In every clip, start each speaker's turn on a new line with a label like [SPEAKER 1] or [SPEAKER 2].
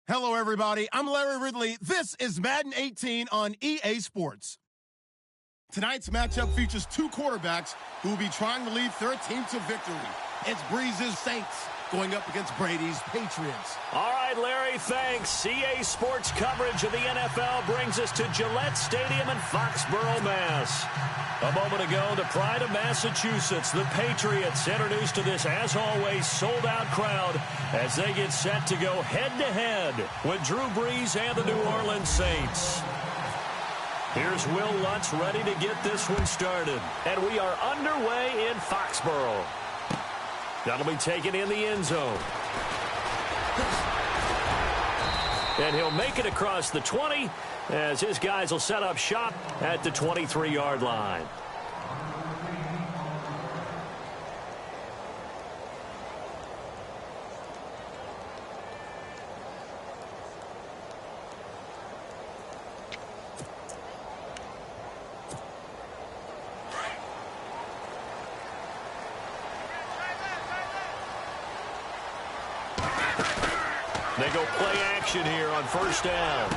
[SPEAKER 1] Hello, everybody. I'm Larry Ridley. This is Madden 18 on EA Sports. Tonight's matchup features two quarterbacks who will be trying to lead their team to victory. It's Breeze's Saints going up against Brady's Patriots.
[SPEAKER 2] All right, Larry, thanks. EA Sports coverage of the NFL brings us to Gillette Stadium in Foxborough, Mass. A moment ago, the pride of Massachusetts, the Patriots, introduced to this, as always, sold-out crowd as they get set to go head-to-head with Drew Brees and the New Orleans Saints. Here's Will Lutz ready to get this one started. And we are underway in Foxborough. That'll be taken in the end zone. And he'll make it across the 20 as his guys will set up shop at the 23-yard line. They go play action here on first down.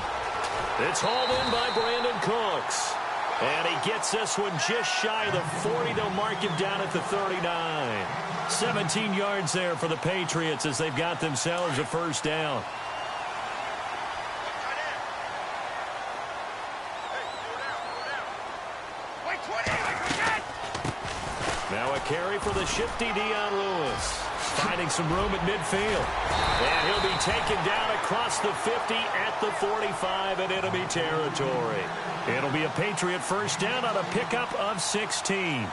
[SPEAKER 2] It's hauled in by Brandon Cooks. And he gets this one just shy of the 40. They'll mark him down at the 39. 17 yards there for the Patriots as they've got themselves a first down. Now a carry for the shifty Dion Lewis. Finding some room at midfield. And he'll be taken down across the 50 at the 45 in enemy territory. It'll be a Patriot first down on a pickup of 16.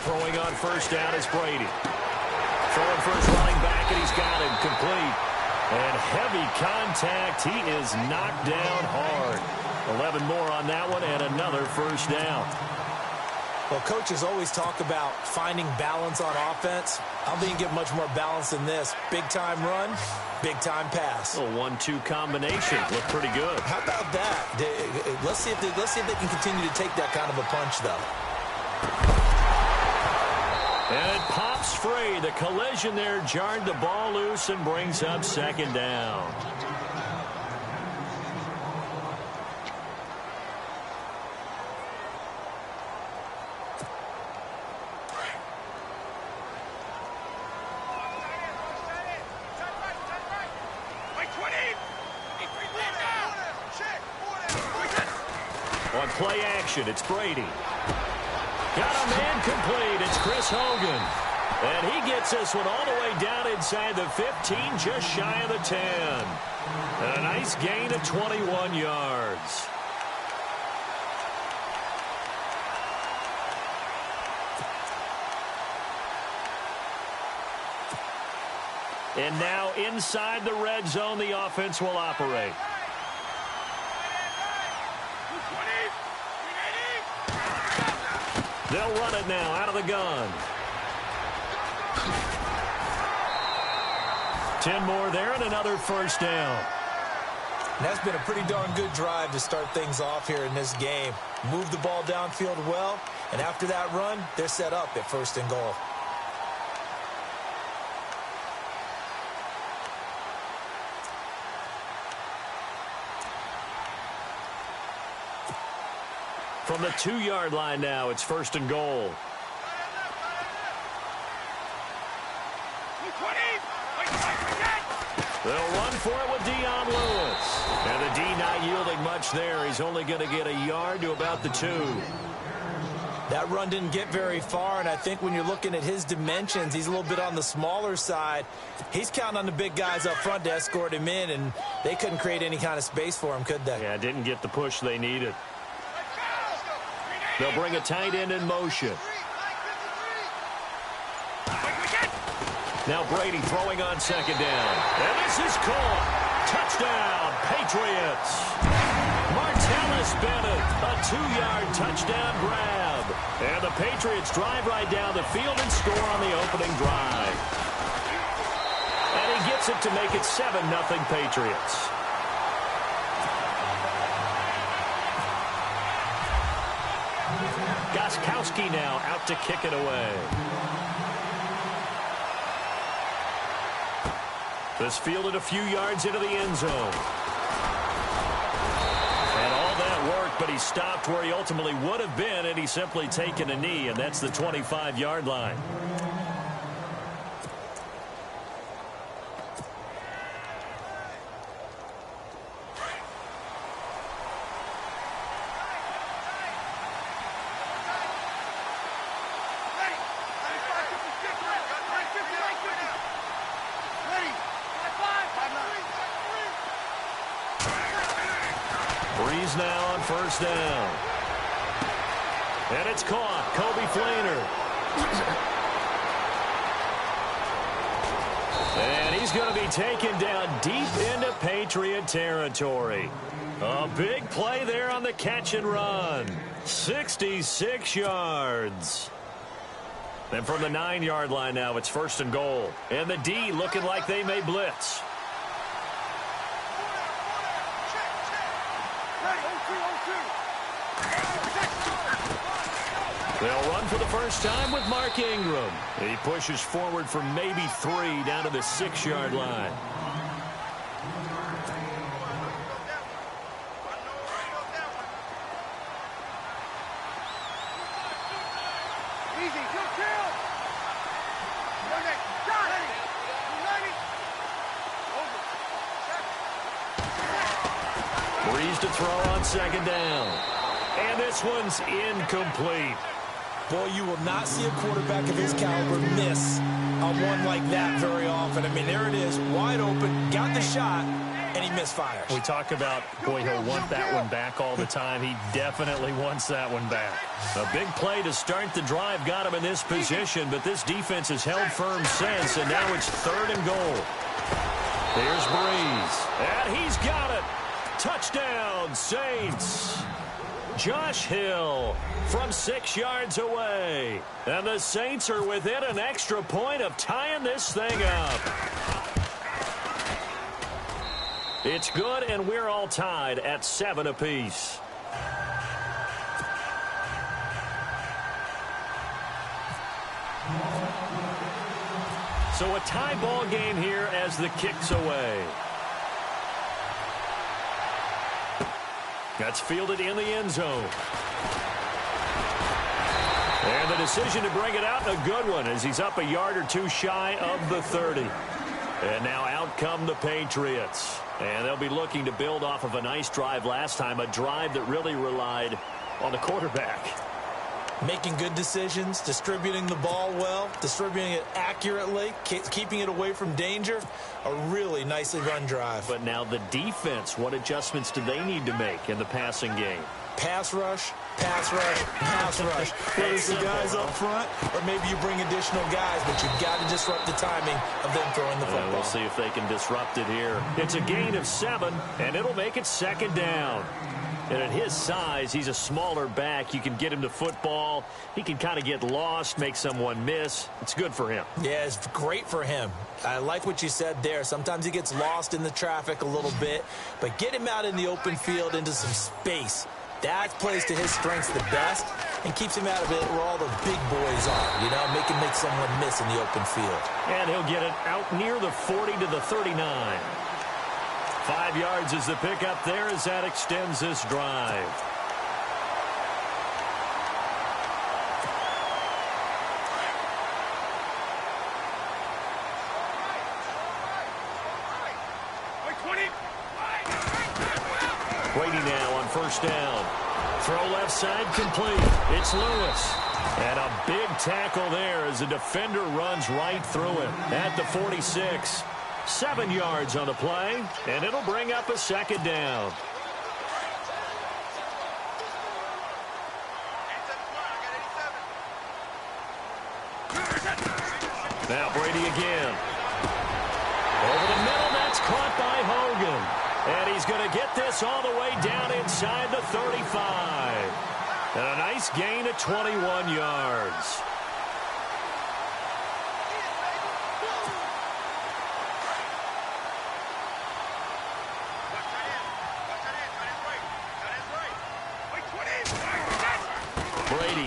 [SPEAKER 2] Throwing on first down is Brady. Throwing for his running back, and he's got him complete. And heavy contact. He is knocked down hard. 11 more on that one, and another first down.
[SPEAKER 3] Well, coaches always talk about finding balance on offense. I don't think you get much more balance than this. Big-time run, big-time pass.
[SPEAKER 2] A 1-2 combination. Looked pretty good.
[SPEAKER 3] How about that? Let's see if they can continue to take that kind of a punch, though.
[SPEAKER 2] And it pops free. The collision there jarred the ball loose and brings up second down. On play action, it's Brady. Got a man complete. It's Chris Hogan. And he gets this one all the way down inside the 15, just shy of the 10. And a nice gain of 21 yards. And now inside the red zone, the offense will operate. They'll run it now out of the gun. 10 more there and another first down.
[SPEAKER 3] And that's been a pretty darn good drive to start things off here in this game. Move the ball downfield well, and after that run, they're set up at first and goal.
[SPEAKER 2] From the 2-yard line now, it's first and goal. They'll run for it with Dion Lewis. And the D not yielding much there. He's only going to get a yard to about the 2.
[SPEAKER 3] That run didn't get very far, and I think when you're looking at his dimensions, he's a little bit on the smaller side. He's counting on the big guys up front to escort him in, and they couldn't create any kind of space for him, could they?
[SPEAKER 2] Yeah, didn't get the push they needed. They'll bring a tight end in motion. Now Brady throwing on second down. And this is caught. Touchdown, Patriots. Martellus Bennett, a 2-yard touchdown grab. And the Patriots drive right down the field and score on the opening drive. And he gets it to make it 7-0 Patriots. Gronkowski now out to kick it away. This fielded a few yards into the end zone. And all that worked, but he stopped where he ultimately would have been, and he's simply taken a knee, and that's the 25-yard line. Now on first down. And it's caught. Kobe Fleener. And he's going to be taken down deep into Patriot territory. A big play there on the catch and run. 66 yards. And from the 9-yard line now, it's first and goal. And the D looking like they may blitz. They'll run for the first time with Mark Ingram. He pushes forward for maybe 3 down to the 6-yard line. Breeze to throw on second down. And this one's incomplete.
[SPEAKER 3] Boy, you will not see a quarterback of his caliber miss a one like that very often. I mean, there it is, wide open, got the shot, and he misfires.
[SPEAKER 2] We talk about, boy, he'll want that one back all the time. He definitely wants that one back. A big play to start the drive got him in this position, but this defense has held firm since, and now it's third and goal. Here's Breeze, and he's got it. Touchdown, Saints. Josh Hill from 6 yards away. And the Saints are within an extra point of tying this thing up. It's good, and we're all tied at 7 apiece. So a tie ball game here as the kick's away. That's fielded in the end zone. And the decision to bring it out, a good one, as he's up a yard or two shy of the 30. And now out come the Patriots. And they'll be looking to build off of a nice drive last time, a drive that really relied on the quarterback.
[SPEAKER 3] Making good decisions, distributing the ball well, distributing it accurately, keeping it away from danger. A really nicely run drive.
[SPEAKER 2] But now the defense, what adjustments do they need to make in the passing game?
[SPEAKER 3] Pass rush, pass rush, pass rush. Whether it's the guys up front or maybe you bring additional guys, but you've got to disrupt the timing of them throwing the football.
[SPEAKER 2] We'll see if they can disrupt it here. It's a gain of 7, and it'll make it second down. And at his size, he's a smaller back. You can get him to football. He can kind of get lost, make someone miss. It's good for him.
[SPEAKER 3] Yeah, it's great for him. I like what you said there. Sometimes he gets lost in the traffic a little bit, but get him out in the open field into some space. That plays to his strengths the best and keeps him out of it where all the big boys are, you know, make someone miss in the open field.
[SPEAKER 2] And he'll get it out near the 40 to the 39. 5 yards is the pickup there as that extends this drive. Brady now on first down. Throw left side complete. It's Lewis. And a big tackle there as the defender runs right through him at the 46. 7 yards on the play, and it'll bring up a second down. Now Brady again. Over the middle, that's caught by Hogan. And he's going to get this all the way down inside the 35. And a nice gain of 21 yards.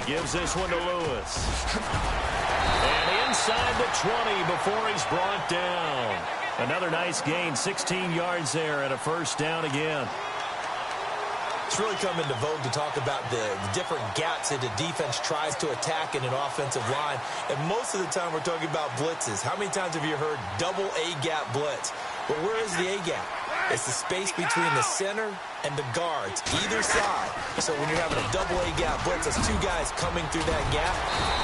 [SPEAKER 2] gives this one to Lewis. And inside the 20 before he's brought down. Another nice gain, 16 yards there and a first down again.
[SPEAKER 3] It's really come into vogue to talk about the different gaps that the defense tries to attack in an offensive line. And most of the time we're talking about blitzes. How many times have you heard double A-gap blitz? Well, where is the A-gap? It's the space between the center and the guards, either side. So when you're having a double A-gap blitz, that's two guys coming through that gap.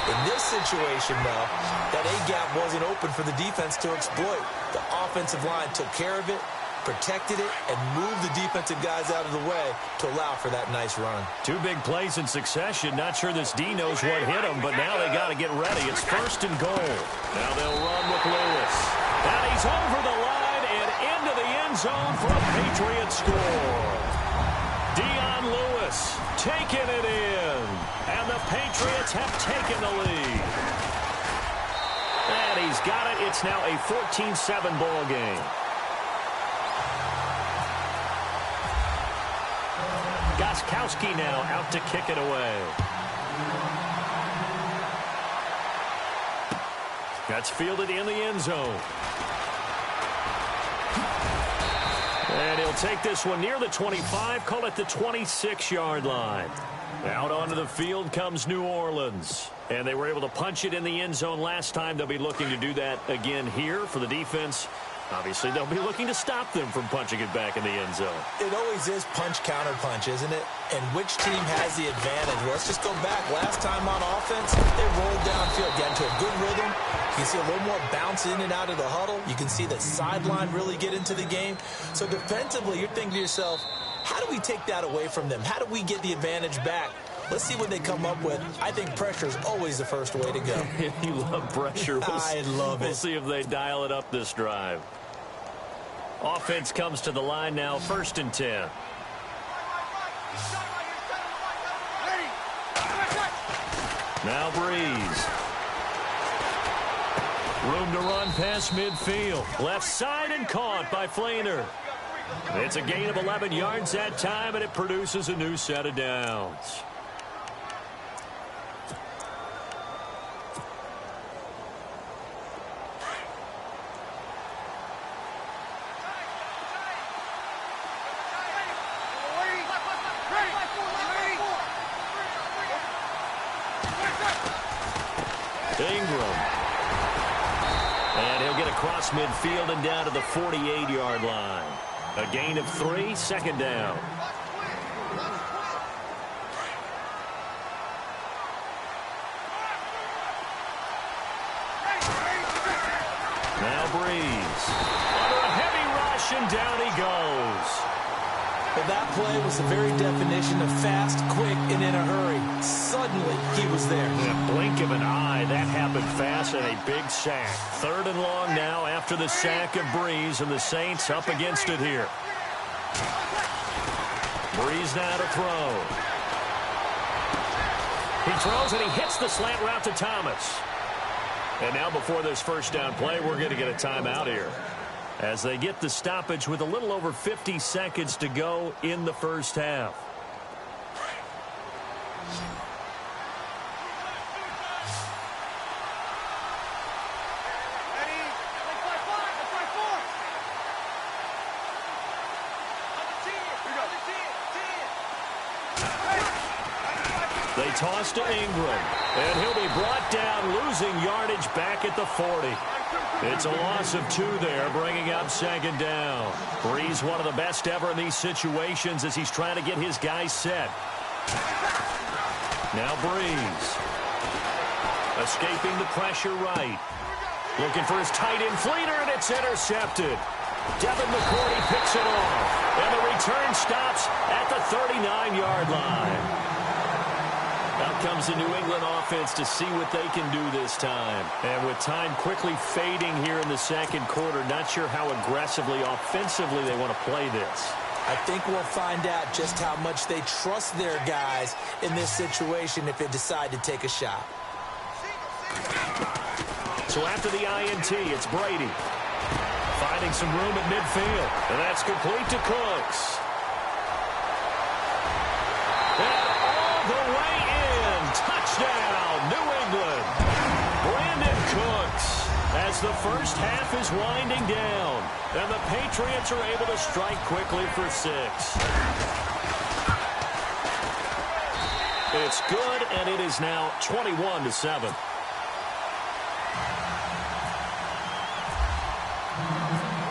[SPEAKER 3] In this situation, though, that A-gap wasn't open for the defense to exploit. The offensive line took care of it, protected it, and moved the defensive guys out of the way to allow for that nice run.
[SPEAKER 2] Two big plays in succession. Not sure this D knows what hit him, but now they got to get ready. It's first and goal. Now they'll run with Lewis. And he's over the line and into the end zone for a Patriot score. Dion Lewis taking it in. And the Patriots have taken the lead. And he's got it. It's now a 14-7 ball game. Gostkowski now out to kick it away. That's fielded in the end zone. And he'll take this one near the 25, call it the 26-yard line. Out onto the field comes New Orleans. And they were able to punch it in the end zone last time. They'll be looking to do that again here for the defense. Obviously, they'll be looking to stop them from punching it back in the end zone.
[SPEAKER 3] It always is punch-counter-punch, isn't it? And which team has the advantage? Well, let's just go back. Last time on offense, they rolled downfield, got into a good rhythm. You can see a little more bounce in and out of the huddle. You can see the sideline really get into the game. So defensively, you're thinking to yourself, how do we take that away from them? How do we get the advantage back? Let's see what they come up with. I think pressure is always the first way to go.
[SPEAKER 2] You love pressure.
[SPEAKER 3] I love it.
[SPEAKER 2] We'll see if they dial it up this drive. Offense comes to the line now, first and 10. Now Breeze. Room to run past midfield. Left side and caught by Flainer. It's a gain of 11 yards that time, and it produces a new set of downs. Ingram. And he'll get across midfield and down to the 48-yard line. A gain of 3, second down. Now Breeze. Under a heavy rush, and down he goes.
[SPEAKER 3] Well, that play was the very definition of fast, quick, and in a hurry. Suddenly, he was there.
[SPEAKER 2] In a blink of an eye, that happened fast, and a big sack. Third and long now after the sack of Breeze, and the Saints up against it here. Breeze now to throw. He throws, and he hits the slant route to Thomas. And now before this first down play, we're going to get a timeout here, as they get the stoppage with a little over 50 seconds to go in the first half. They toss to Ingram, and he'll be brought down, losing yardage back at the 40. It's a loss of 2 there, bringing up second down. Breeze, one of the best ever in these situations as he's trying to get his guys set. Now Breeze. Escaping the pressure right. Looking for his tight end Fleeter, and it's intercepted. Devin McCourty picks it off, and the return stops at the 39-yard line. Out comes the New England offense to see what they can do this time. And with time quickly fading here in the second quarter, not sure how aggressively, offensively they want to play this.
[SPEAKER 3] I think we'll find out just how much they trust their guys in this situation if they decide to take a shot.
[SPEAKER 2] So after the INT, it's Brady. Finding some room at midfield. And that's complete to Cooks. And all the way in. Touchdown. as the first half is winding down. And the Patriots are able to strike quickly for 6. It's good, and it is now 21-7.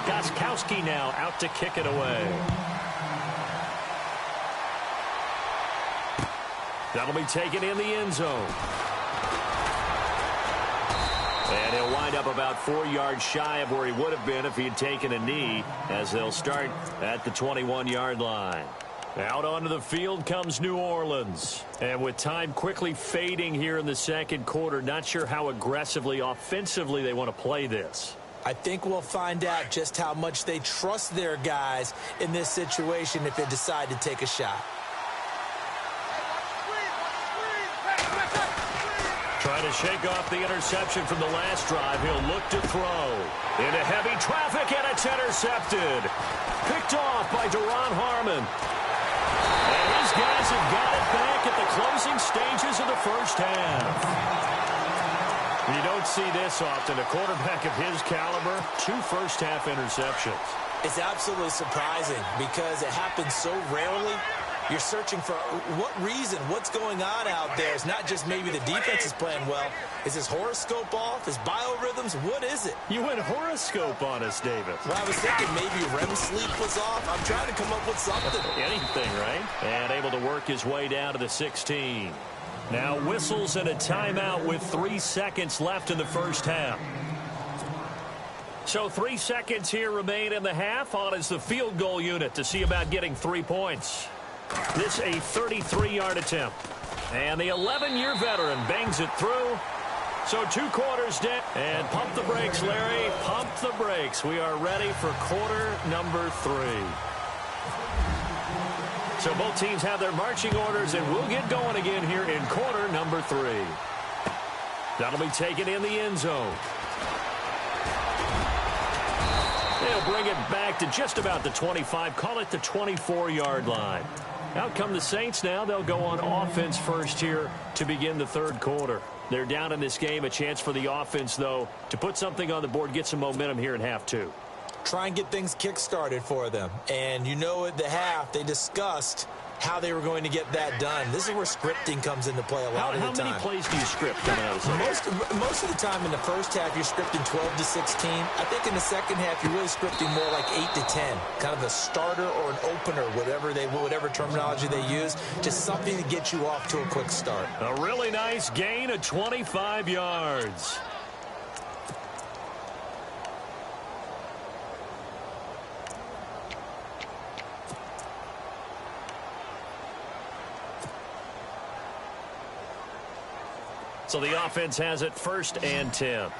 [SPEAKER 2] Gostkowski now out to kick it away. That'll be taken in the end zone. And he'll wind up about 4 yards shy of where he would have been if he had taken a knee, as they'll start at the 21-yard line. Out onto the field comes New Orleans. And with time quickly fading here in the second quarter, not sure how aggressively, offensively they want to play this.
[SPEAKER 3] I think we'll find out just how much they trust their guys in this situation if they decide to take a shot.
[SPEAKER 2] Trying to shake off the interception from the last drive. He'll look to throw. Into heavy traffic, and it's intercepted. Picked off by Duron Harmon. And his guys have got it back at the closing stages of the first half. You don't see this often. A quarterback of his caliber, 2 first-half interceptions.
[SPEAKER 3] It's absolutely surprising because it happens so rarely. You're searching for what reason, what's going on out there. It's not just maybe the defense is playing well. Is his horoscope off? His biorhythms? What is it?
[SPEAKER 2] You went horoscope on us, David.
[SPEAKER 3] Well, I was thinking maybe REM sleep was off. I'm trying to come up with something.
[SPEAKER 2] Anything, right? And able to work his way down to the 16. Now whistles and a timeout with 3 seconds left in the first half. So 3 seconds here remain in the half. On is the field goal unit to see about getting 3 points. This a 33-yard attempt. And the 11-year veteran bangs it through. So 2 quarters down. And pump the brakes, Larry. Pump the brakes. We are ready for quarter number 3. So both teams have their marching orders, and we'll get going again here in quarter number 3. That'll be taken in the end zone. They'll bring it back to just about the 25. Call it the 24-yard line. Out come the Saints now. They'll go on offense first here to begin the third quarter. They're down in this game. A chance for the offense, though, to put something on the board, get some momentum here in half 2.
[SPEAKER 3] Try and get things kick-started for them. And you know at the half, they discussed how they were going to get that done. This is where scripting comes into play a lot of the time.
[SPEAKER 2] How many plays do you script coming out of the
[SPEAKER 3] most of the time in the first half, you're scripting 12 to 16. I think in the second half, you're really scripting more like 8 to 10. Kind of a starter or an opener, whatever terminology they use. Just something to get you off to a quick start.
[SPEAKER 2] A really nice gain of 25 yards. So the offense has it 1st and 10.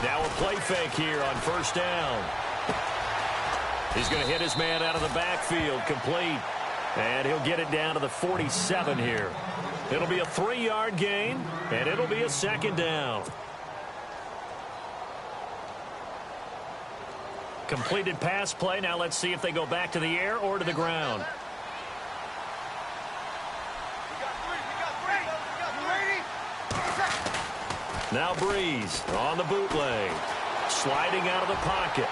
[SPEAKER 2] Now a play fake here on 1st down. He's going to hit his man out of the backfield, complete. And he'll get it down to the 47 here. It'll be a 3-yard gain, and it'll be a 2nd down. Completed pass play. Now let's see if they go back to the air or to the ground. Now Breeze on the bootleg. Sliding out of the pocket.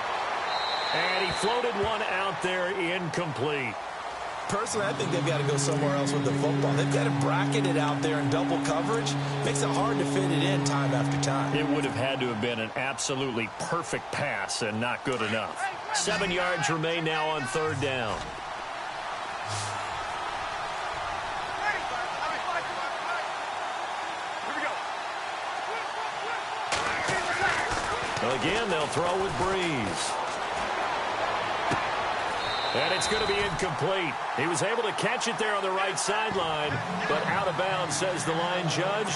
[SPEAKER 2] And he floated one out there incomplete.
[SPEAKER 3] Personally, I think they've got to go somewhere else with the football. They've got to bracket it out there in double coverage. Makes it hard to fit it in time after time.
[SPEAKER 2] It would have had to have been an absolutely perfect pass and not good enough. 7 yards remain now on 3rd down. Again, they'll throw with Breeze. And it's going to be incomplete. He was able to catch it there on the right sideline, but out of bounds, says the line judge.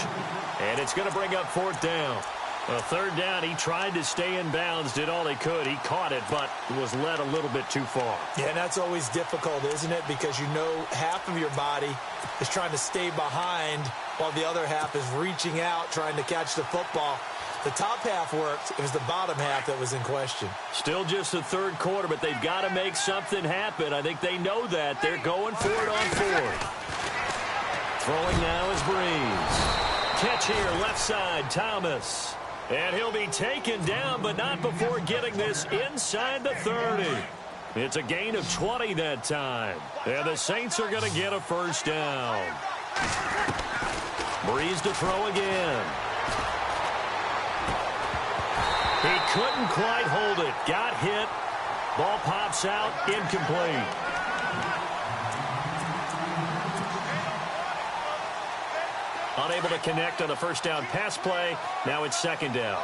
[SPEAKER 2] And it's going to bring up 4th down. A 3rd down, he tried to stay in bounds, did all he could. He caught it, but was led a little bit too far.
[SPEAKER 3] Yeah, and that's always difficult, isn't it? Because you know half of your body is trying to stay behind while the other half is reaching out, trying to catch the football. The top half worked. It was the bottom half that was in question.
[SPEAKER 2] Still just the 3rd quarter, but they've got to make something happen. I think they know that. They're going for it on 4th. Throwing now is Breeze. Catch here, left side, Thomas. And he'll be taken down, but not before getting this inside the 30. It's a gain of 20 that time. And the Saints are going to get a first down. Breeze to throw again. He couldn't quite hold it. Got hit. Ball pops out, incomplete. Unable to connect on the first down pass play. Now it's second down.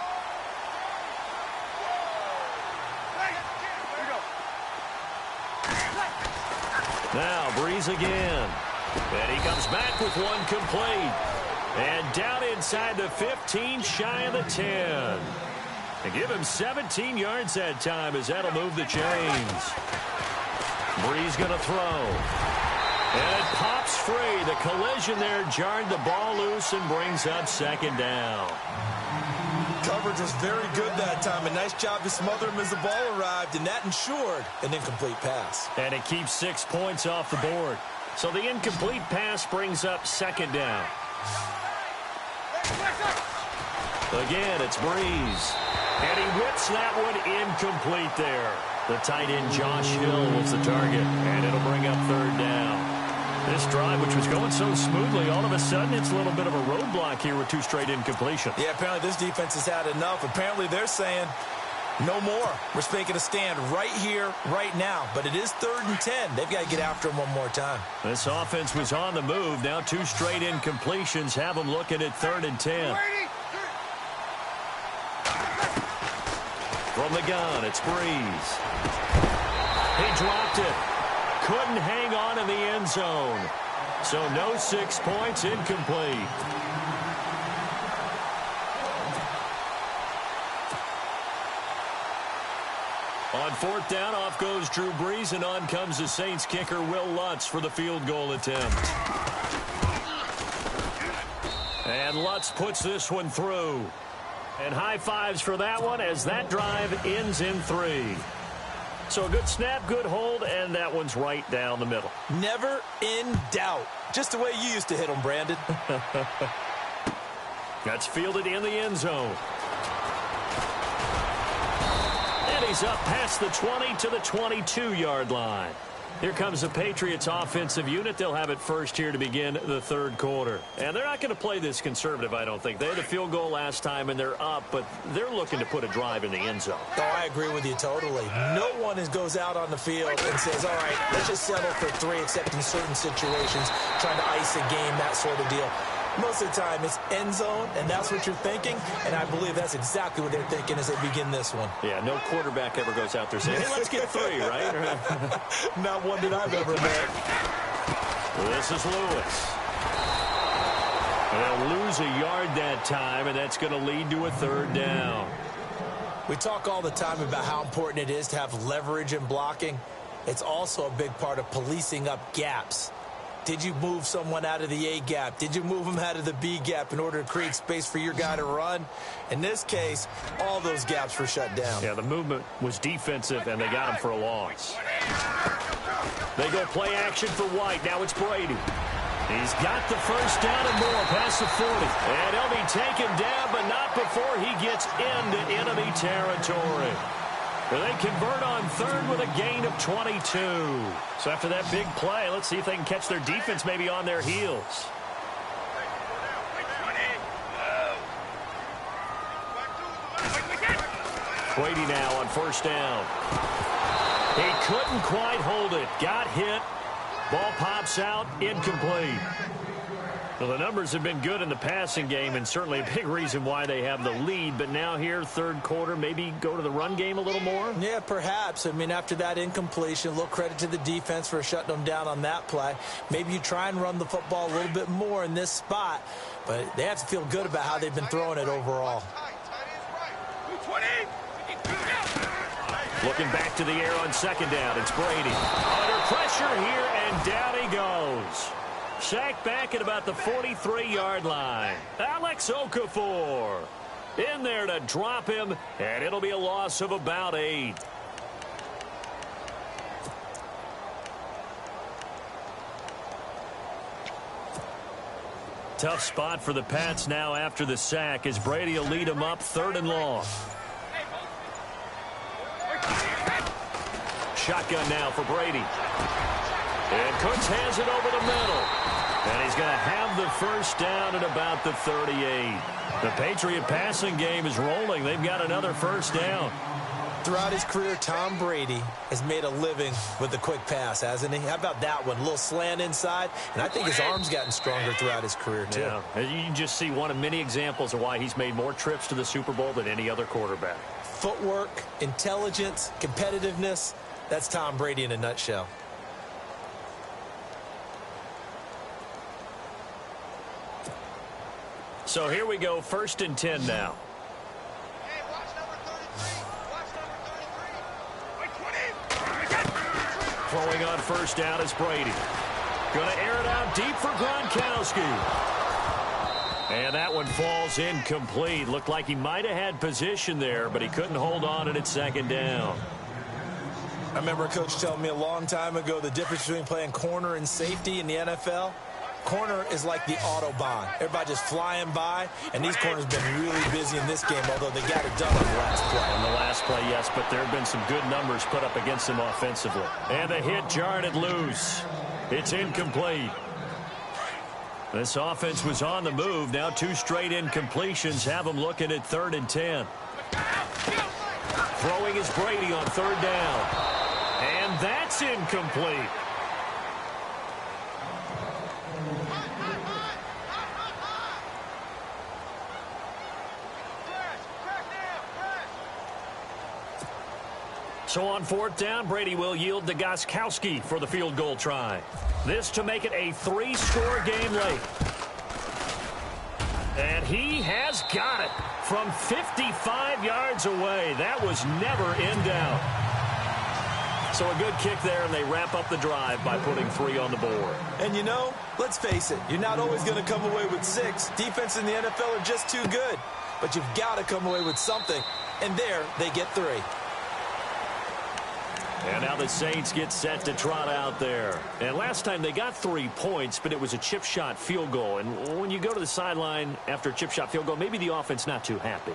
[SPEAKER 2] Now Breeze again. And he comes back with one complete. And down inside the 15, shy of the 10. And give him 17 yards that time as that'll move the chains. Breeze going to throw. And it pops free. The collision there jarred the ball loose and brings up second down.
[SPEAKER 3] Coverage was very good that time. A nice job to smother him as the ball arrived, and that ensured an incomplete pass.
[SPEAKER 2] And it keeps 6 points off the board. So the incomplete pass brings up second down. Again, it's Breeze. And he whips that one incomplete there. The tight end, Josh Hill, was the target. And it'll bring up third down. This drive, which was going so smoothly, all of a sudden it's a little bit of a roadblock here with 2 straight incompletions.
[SPEAKER 3] Yeah, apparently this defense has had enough. Apparently they're saying, no more. We're making a stand right here, right now. But it is 3rd and 10. They've got to get after him one more time.
[SPEAKER 2] This offense was on the move. Now 2 straight incompletions have them looking at 3rd and 10. From the gun, it's Breeze. He dropped it. Couldn't hang on in the end zone. So no 6 points, incomplete. On 4th down, off goes Drew Brees, and on comes the Saints kicker, Will Lutz, for the field goal attempt. And Lutz puts this one through. And high fives for that one as that drive ends in 3. So a good snap, good hold, and that one's right down the middle.
[SPEAKER 3] Never in doubt. Just the way you used to hit them, Brandon.
[SPEAKER 2] That's fielded in the end zone. And he's up past the 20 to the 22-yard line. Here comes the Patriots offensive unit. They'll have it first here to begin the 3rd quarter. And they're not going to play this conservative, I don't think. They had a field goal last time, and they're up, but they're looking to put a drive in the end zone.
[SPEAKER 3] Oh, I agree with you totally. No one goes out on the field and says, all right, let's just settle for 3, except in certain situations, trying to ice a game, that sort of deal. Most of the time, it's end zone, and that's what you're thinking, and I believe that's exactly what they're thinking as they begin this one.
[SPEAKER 2] Yeah, no quarterback ever goes out there saying, hey, let's get 3, right?
[SPEAKER 3] Not one that I've ever met.
[SPEAKER 2] This is Lewis. They'll lose a yard that time, and that's going to lead to a 3rd down.
[SPEAKER 3] We talk all the time about how important it is to have leverage in blocking. It's also a big part of policing up gaps. Did you move someone out of the A gap? Did you move them out of the B gap in order to create space for your guy to run? In this case, all those gaps were shut down.
[SPEAKER 2] Yeah, the movement was defensive, and they got him for a loss. They go play action for White. Now it's Brady. He's got the first down and more past the 40. And he'll be taken down, but not before he gets into enemy territory. Well, they convert on 3rd with a gain of 22. So after that big play, let's see if they can catch their defense maybe on their heels. Brady now on 1st down. He couldn't quite hold it. Got hit. Ball pops out. Incomplete. Well, the numbers have been good in the passing game, and certainly a big reason why they have the lead. But now here, 3rd quarter, maybe go to the run game a little more?
[SPEAKER 3] Yeah, perhaps. I mean, after that incompletion, a little credit to the defense for shutting them down on that play. Maybe you try and run the football a little bit more in this spot. But they have to feel good about how they've been throwing it overall.
[SPEAKER 2] Looking back to the air on 2nd down. It's Brady. Under pressure here, and down he goes. Sacked back at about the 43-yard line. Alex Okafor in there to drop him, and it'll be a loss of about 8. Tough spot for the Pats now after the sack as Brady will lead them up 3rd and long. Shotgun now for Brady. And Cooks has it over the middle. And he's going to have the first down at about the 38. The Patriot passing game is rolling. They've got another first down.
[SPEAKER 3] Throughout his career, Tom Brady has made a living with the quick pass, hasn't he? How about that one? A little slant inside, and I think his arm's gotten stronger throughout his career, too.
[SPEAKER 2] Yeah, you can just see one of many examples of why he's made more trips to the Super Bowl than any other quarterback.
[SPEAKER 3] Footwork, intelligence, competitiveness, that's Tom Brady in a nutshell.
[SPEAKER 2] So here we go, 1st and 10 now. Throwing on first down is Brady. Going to air it out deep for Gronkowski. And that one falls incomplete. Looked like he might have had position there, but he couldn't hold on at 2nd down.
[SPEAKER 3] I remember a coach telling me a long time ago the difference between playing corner and safety in the NFL. Corner is like the Autobahn. Everybody just flying by, and these corners have been really busy in this game, although they got it done on the last play.
[SPEAKER 2] On the last play, yes, but there have been some good numbers put up against them offensively. And the hit jarred it loose. It's incomplete. This offense was on the move. Now 2 straight incompletions have them looking at 3rd and 10. Throwing is Brady on 3rd down. And that's incomplete. So on 4th down, Brady will yield to Gronkowski for the field goal try. This to make it a 3-score game late. And he has got it from 55 yards away. That was never in doubt. So a good kick there, and they wrap up the drive by putting 3 on the board.
[SPEAKER 3] And you know, let's face it, you're not always going to come away with 6. Defense in the NFL are just too good. But you've got to come away with something. And there, they get 3.
[SPEAKER 2] And now the Saints get set to trot out there. And last time they got 3 points, but it was a chip shot field goal. And when you go to the sideline after a chip shot field goal, maybe the offense not too happy.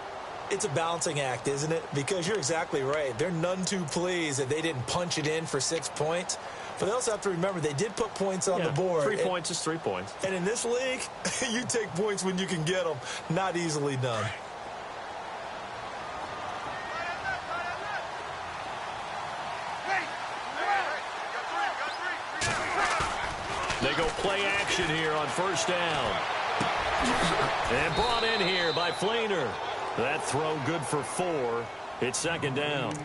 [SPEAKER 3] It's a balancing act, isn't it? Because you're exactly right. They're none too pleased that they didn't punch it in for 6 points. But they also have to remember they did put points on the board.
[SPEAKER 2] 3 points is 3 points.
[SPEAKER 3] And in this league, you take points when you can get them. Not easily done.
[SPEAKER 2] They go play action here on 1st down. And brought in here by Fleener. That throw good for 4. It's 2nd down.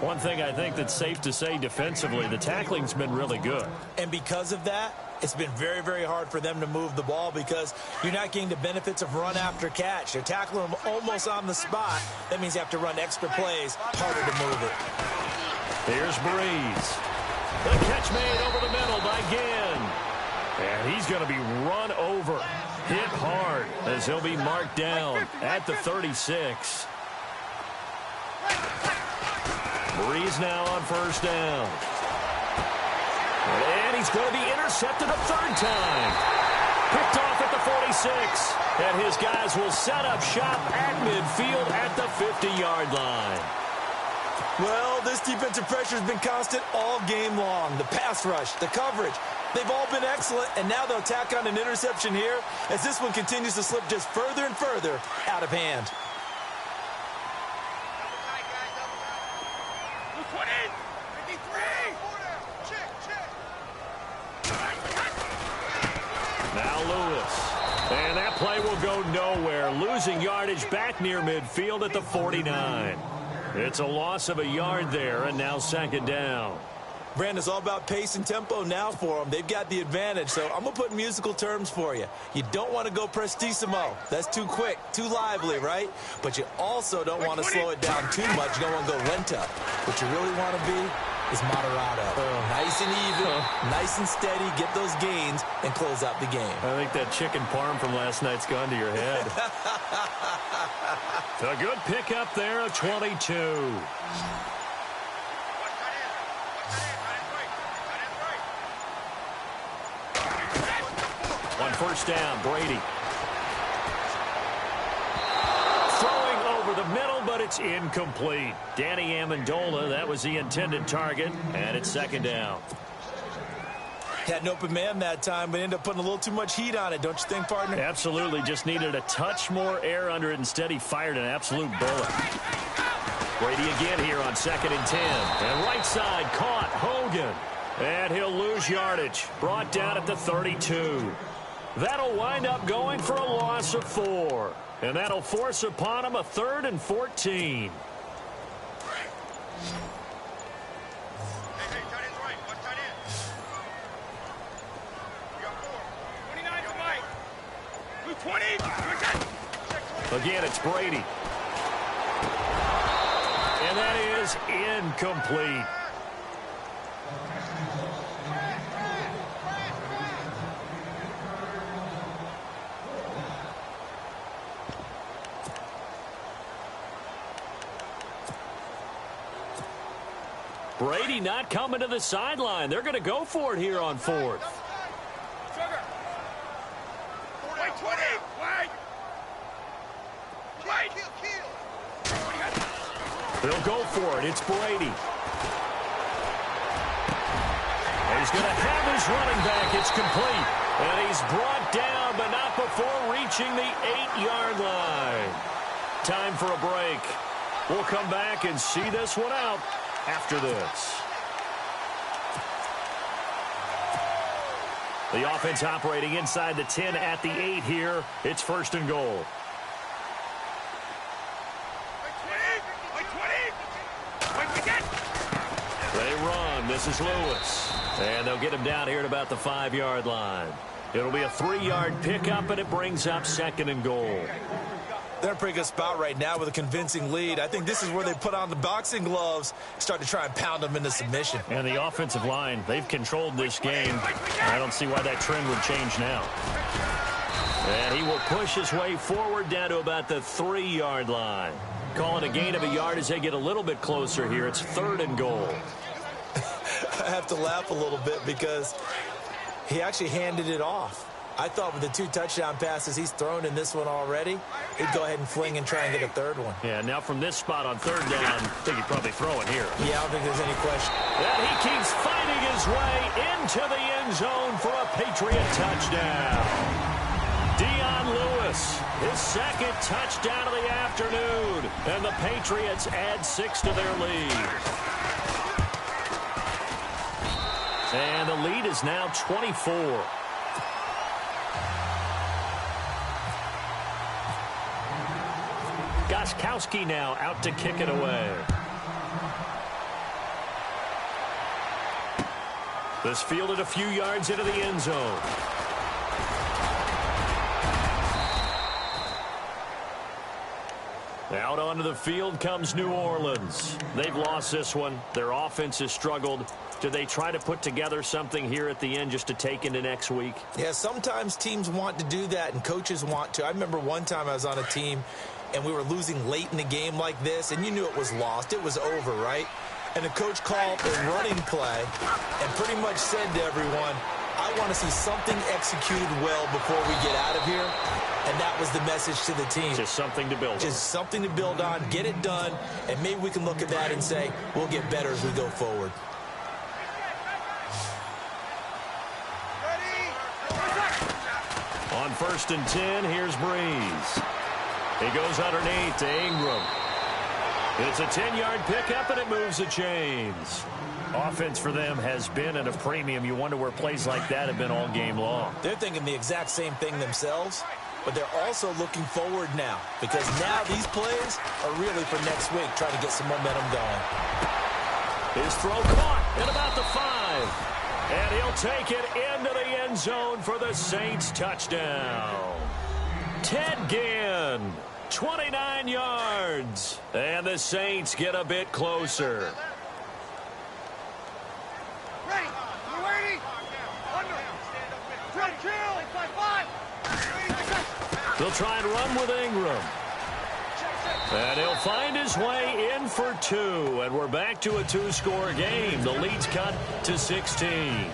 [SPEAKER 2] One thing I think that's safe to say defensively, the tackling's been really good.
[SPEAKER 3] And because of that, it's been very, very hard for them to move the ball because you're not getting the benefits of run after catch. They're tackling them almost on the spot. That means you have to run extra plays, harder to move it.
[SPEAKER 2] Here's Breeze. The catch made over the middle by Ginn. And he's going to be run over, hit hard, as he'll be marked down at the 36. Breeze now on 1st down. And he's going to be intercepted a 3rd time. Picked off at the 46. And his guys will set up shop at midfield at the 50-yard line.
[SPEAKER 3] Well, this defensive pressure has been constant all game long. The pass rush, the coverage, they've all been excellent, and now they'll tack on an interception here as this one continues to slip just further and further out of hand.
[SPEAKER 2] Now Lewis. And that play will go nowhere, losing yardage back near midfield at the 49. It's a loss of a yard there, and now 2nd down.
[SPEAKER 3] Brandon, it's all about pace and tempo now for them. They've got the advantage, so I'm going to put musical terms for you. You don't want to go prestissimo. That's too quick, too lively, right? But you also don't want to slow it down too much. You don't want to go lenta. What you really want to be is moderato. Nice and even, nice and steady, get those gains, and close out the game.
[SPEAKER 2] I think that chicken parm from last night's gone to your head. A good pickup there of 22. On 1st down, Brady. middle, but it's incomplete. Danny Amendola, that was the intended target, and it's second down.
[SPEAKER 3] Had an open man that time, but ended up putting a little too much heat on it, don't you think, partner?
[SPEAKER 2] Absolutely. Just needed a touch more air under it. Instead, he fired an absolute bullet. Brady again here on 2nd and 10. And right side caught. Hogan. And he'll lose yardage. Brought down at the 32. That'll wind up going for a loss of 4. And that'll force upon him a 3rd and 14. Again, it's Brady. And that is incomplete. Brady not coming to the sideline. They're going to go for it here on 4th. They'll go for it. It's Brady. And he's going to have his running back. It's complete. And he's brought down, but not before reaching the 8-yard line. Time for a break. We'll come back and see this one out after this. The offense operating inside the 10 at the 8 here. It's 1st and goal. They run. This is Lewis. And they'll get him down here at about the 5-yard line. It'll be a 3-yard pickup, and it brings up 2nd and goal.
[SPEAKER 3] They're in a pretty good spot right now with a convincing lead. I think this is where they put on the boxing gloves, start to try and pound them into submission.
[SPEAKER 2] And the offensive line, they've controlled this game. I don't see why that trend would change now. And he will push his way forward down to about the 3-yard line. Call it a gain of a yard as they get a little bit closer here. It's 3rd and goal.
[SPEAKER 3] I have to laugh a little bit because he actually handed it off. I thought with the 2 touchdown passes he's thrown in this one already, he'd go ahead and fling and try and get a 3rd one.
[SPEAKER 2] Yeah, now from this spot on 3rd down, I think he'd probably throw it here.
[SPEAKER 3] Yeah, I don't think there's any question.
[SPEAKER 2] And he keeps fighting his way into the end zone for a Patriot touchdown. Dion Lewis, his 2nd touchdown of the afternoon. And the Patriots add 6 to their lead. And the lead is now 24. Gostkowski now out to kick it away. This fielded a few yards into the end zone. Out onto the field comes New Orleans. They've lost this one. Their offense has struggled. Do they try to put together something here at the end just to take into next week?
[SPEAKER 3] Yeah, sometimes teams want to do that and coaches want to. I remember one time I was on a team and we were losing late in the game like this, and you knew it was lost. It was over, right? And the coach called a running play and pretty much said to everyone, I want to see something executed well before we get out of here. And that was the message to the team.
[SPEAKER 2] Just something to build on.
[SPEAKER 3] Just something to build on, get it done, and maybe we can look at that and say, we'll get better as we go forward.
[SPEAKER 2] On 1st and 10, here's Breeze. He goes underneath to Ingram. It's a 10-yard pickup, and it moves the chains. Offense for them has been at a premium. You wonder where plays like that have been all game long.
[SPEAKER 3] They're thinking the exact same thing themselves, but they're also looking forward now because now these plays are really for next week, trying to get some momentum going.
[SPEAKER 2] His throw caught at about the 5. And he'll take it into the end zone for the Saints touchdown. Ted Ginn, 29 yards. And the Saints get a bit closer.
[SPEAKER 4] Ready. You ready? Under. Drill. 5.
[SPEAKER 2] They'll try and run with Ingram. And he'll find his way in for 2. And we're back to a 2-score game. The lead's cut to 16.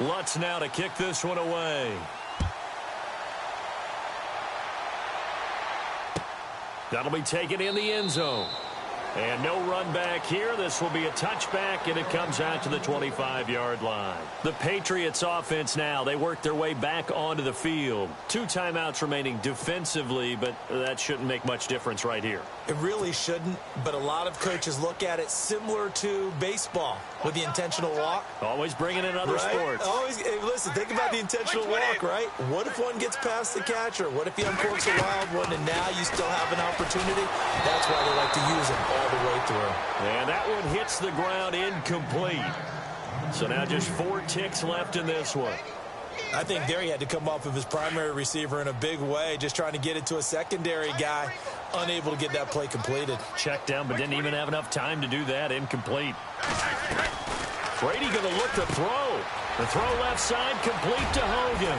[SPEAKER 2] Lutz now to kick this one away. That'll be taken in the end zone. And no run back here. This will be a touchback, and it comes out to the 25-yard line. The Patriots offense now, they work their way back onto the field. 2 timeouts remaining defensively, but that shouldn't make much difference right here.
[SPEAKER 3] It really shouldn't, but a lot of coaches look at it similar to baseball with the intentional walk.
[SPEAKER 2] Always bringing in other sports.
[SPEAKER 3] Always, hey, listen, think about the intentional walk, right? What if one gets past the catcher? What if he uncorks a wild one and now you still have an opportunity? That's why they like to use them all the way through.
[SPEAKER 2] And that one hits the ground incomplete. So now just 4 ticks left in this one.
[SPEAKER 3] I think there he had to come off of his primary receiver in a big way, just trying to get it to a secondary guy, unable to get that play completed.
[SPEAKER 2] Checked down, but didn't even have enough time to do that. Incomplete. Brady going to look to throw. The throw left side, complete to Hogan.